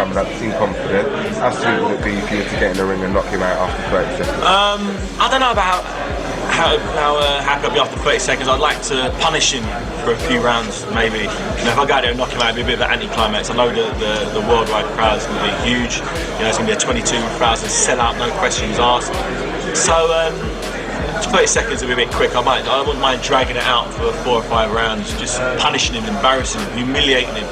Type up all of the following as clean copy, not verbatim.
coming up, seem confident. How sweet would it be if you were to get in the ring and knock him out after 30 seconds? I don't know about how happy I'll be after 30 seconds. I'd like to punish him for a few rounds, maybe. You know, if I go out there and knock him out, it'd be a bit of an anticlimax. I know the worldwide crowd is going to be huge. You know, it's going to be a 22,000 sellout, no questions asked. So 30 seconds would be a bit quick. I wouldn't mind dragging it out for 4 or 5 rounds, just punishing him, embarrassing him, humiliating him,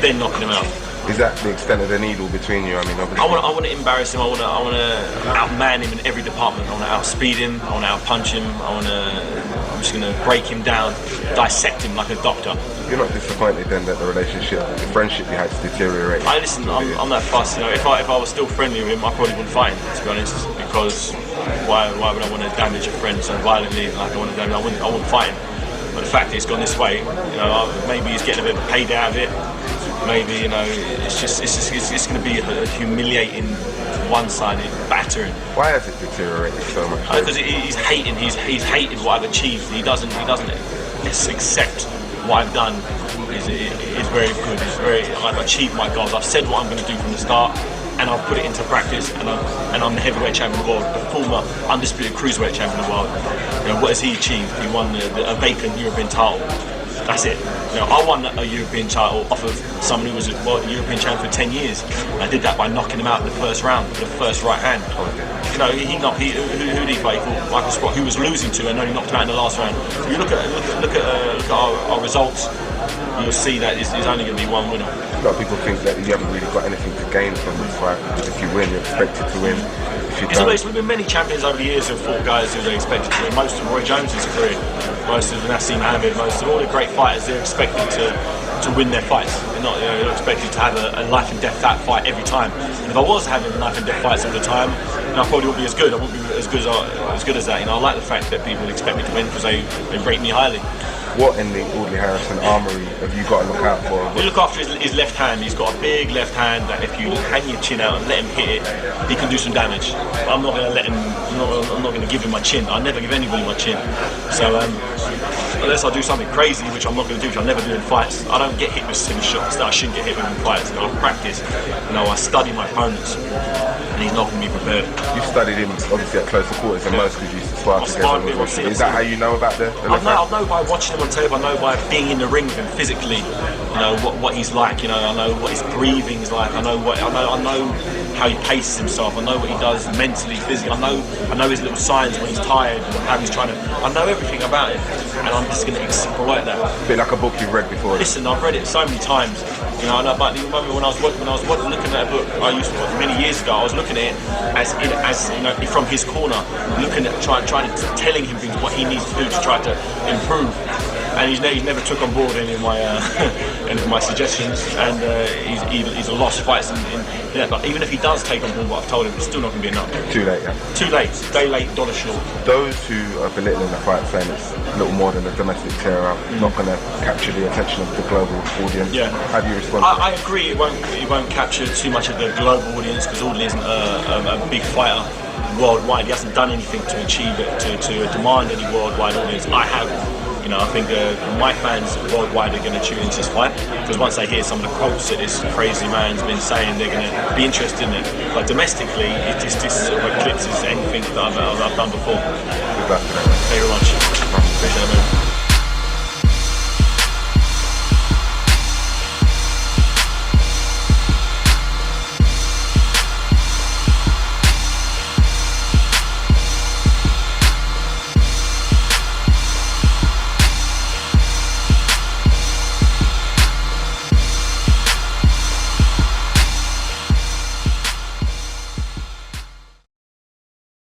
then knocking him out. Is that the extent of the needle between you? I mean, obviously. I want to embarrass him. I want to outman him in every department. I want to outspeed him. I want to outpunch him. I'm just going to break him down, dissect him like a doctor. You're not disappointed then that the relationship, the friendship you had, deteriorated? Listen, I'm that fussed. You know, if I was still friendly with him, I probably wouldn't fight him, to be honest. Because why would I want to damage a friend so violently? Like I wouldn't fight him. But the fact that it's gone this way, you know, maybe he's getting a bit of a payday out of it. Maybe, you know, it's going to be a humiliating, one-sided battering. Why has it deteriorated so much? Because he's hated what I've achieved. He doesn't accept what I've done. Is very good. I've achieved my goals. I've said what I'm going to do from the start, and I'll put it into practice. And I'm the heavyweight champion of the world, the former undisputed cruiserweight champion of the world. You know, what has he achieved? He won a vacant European title. That's it. You know, I won a European title off of someone who was a European champion for 10 years. I did that by knocking him out in the first round with the first right hand. You know, who did he fight? Michael Sprott, who was losing to, and only knocked him out in the last round. So you look at our results, you'll see that it's only going to be one winner. A lot of people think that you haven't really got anything to gain from this fight, because if you win, you're expected to win. There's been many champions over the years who have fought guys who they expected to win. Most of Roy Jones's career, most of Nassim Hamid, most of all the great fighters, they're expected to win their fights. They're not expected to have a life and death fight every time. And if I was having life and death fights all the time, then I probably wouldn't be as good. I wouldn't be as good as that. You know, I like the fact that people expect me to win because they rate me highly. What in the Audley Harrison armoury have you got to look out for? You look after his left hand. He's got a big left hand that if you hang your chin out and let him hit it, he can do some damage. But I'm not going to let him. I'm not going to give him my chin. I never give anybody my chin. So unless I do something crazy, which I'm not going to do, which I never do in fights, I don't get hit with silly shots that I shouldn't get hit with in fights. You know, I practice. You know, I study my opponents, and he's not going to be prepared. You've studied him obviously at closer quarters than most because you used to spar together. Is that how you know about the left hand? I know by watching him on tape. I know by being in the ring with him physically. You know what he's like. You know, I know what his breathing is like. I know how he paces himself. I know what he does mentally, physically. I know his little signs when he's tired and how he's trying to. I know everything about him, and I'm just going to exploit that. A bit like a book you've read before. Listen, I've read it so many times. You know, but you remember when I was looking at a book I used to watch many years ago. I was looking at it as you know, from his corner, looking at trying to telling him things what he needs to do to try to improve. And he's never took on board any of my suggestions, and he's a lost fights. But even if he does take on board what I've told him, it's still not going to be enough. Too late, yeah. Too late. Day late, dollar short. Those who are belittling the fight, saying it's little more than a domestic tear-up, not going to capture the attention of the global audience. Yeah. How do you respond? I agree. It won't capture too much of the global audience because Audley isn't a big fighter worldwide. He hasn't done anything to achieve it, to demand any worldwide audience. I have. You know, I think my fans worldwide are going to tune into this fight because once they hear some of the quotes that this crazy man's been saying, they're going to be interested in it. But domestically, this sort of eclipses anything that I've done before. Good luck. Thank you very much. Appreciate it, man.